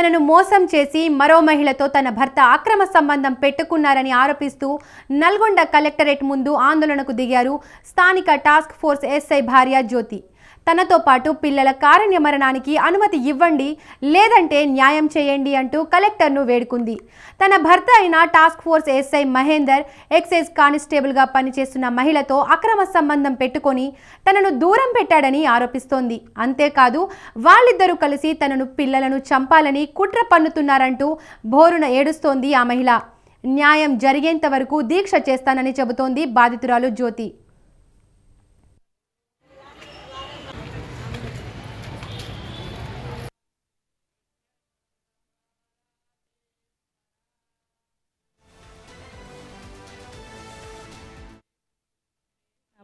తనను మోసం చేసి మరో మహిళతో తన భర్త అక్రమ సంబంధం పెట్టుకున్నారని ఆరోపిస్తూ నల్గొండ కలెక్టరేట్ ముందు ఆందోళనకు దిగారు స్థానిక టాస్క్ ఫోర్స్ ఎస్ఐ భార్య జ్యోతి. తనతో పాటు పిల్లల కారుణ్య మరణానికి అనుమతి ఇవ్వండి, లేదంటే న్యాయం చేయండి అంటూ కలెక్టర్ను వేడుకుంది. తన భర్త అయిన task force SI Mahender excise కానిస్టేబుల్గా పనిచేస్తున్న మహిళతో అక్రమ సంబంధం పెట్టుకొని తనను దూరం పెట్టాడని ఆరోపిస్తోంది. అంతేకాదు వాళ్ళిద్దరూ కలిసి తనను పిల్లలను చంపాలని కుట్ర పన్నుతున్నారంటూ బోరున ఏడుస్తోంది ఆ మహిళ. న్యాయం జరిగేంత వరకు దీక్ష చేస్తానని చెబుతోంది బాధితురాలు జ్యోతి.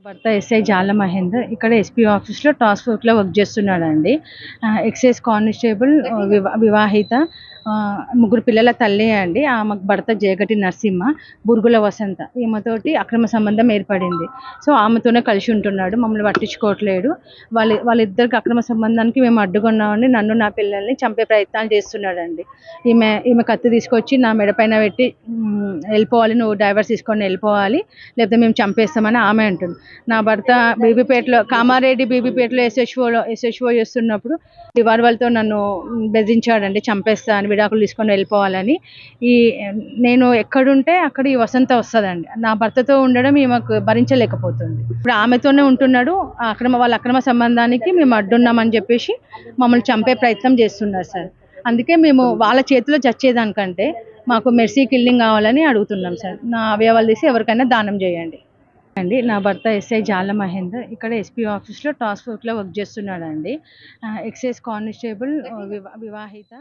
భర్త ఎస్ఐ జాల మహేందర్ ఇక్కడ ఎస్పీ ఆఫీస్లో టాస్క్ ఫోర్స్లో వర్క్ చేస్తున్నాడండి. ఎక్సైజ్ కానిస్టేబుల్, వివాహిత, ముగ్గురు పిల్లల తల్లి అండి. ఆమెకు భర్త జయగటి నరసింహ, బురుగుల వసంత, ఈమెతోటి అక్రమ సంబంధం ఏర్పడింది. సో ఆమెతోనే కలిసి ఉంటున్నాడు, మమ్మల్ని పట్టించుకోవట్లేడు. వాళ్ళిద్దరికి అక్రమ సంబంధానికి మేము అడ్డుకున్నామని నన్ను నా పిల్లల్ని చంపే ప్రయత్నాలు చేస్తున్నాడండి. ఈమె కత్తి తీసుకొచ్చి నా మెడపైన పెట్టి వెళ్ళిపోవాలి, నువ్వు డైవర్స్ తీసుకొని వెళ్ళిపోవాలి, లేకపోతే మేము చంపేస్తామని ఆమె అంటుంది. నా భర్త బీబీపేటలో, కామారెడ్డి బీబీపేటలో ఎస్హెచ్ఓ చేస్తున్నప్పుడు రివాల్వర్తో నన్ను బెదిరించాడండి, చంపేస్తా అని, విడాకులు తీసుకొని వెళ్ళిపోవాలని. నేను ఎక్కడుంటే అక్కడ ఈ వసంత వస్తుందండి. నా భర్తతో ఉండడం ఈమెకు భరించలేకపోతుంది. ఇప్పుడు ఆమెతోనే ఉంటున్నాడు. వాళ్ళ అక్రమ సంబంధానికి మేము అడ్డున్నామని చెప్పేసి మమ్మల్ని చంపే ప్రయత్నం చేస్తున్నారు సార్. అందుకే మేము వాళ్ళ చేతిలో చచ్చేదానికంటే మాకు మెర్సీ కిల్లింగ్ కావాలని అడుగుతున్నాం సార్. నా అవయవాలు తీసి ఎవరికైనా దానం చేయండి అండి. నా భర్త ఎస్ఐ జాల మహేందర్ ఇక్కడ ఎస్పీ ఆఫీస్లో టాస్క్ ఫోర్స్లో వర్క్ చేస్తున్నాడండి. ఎక్సైజ్ కానిస్టేబుల్, వివాహిత.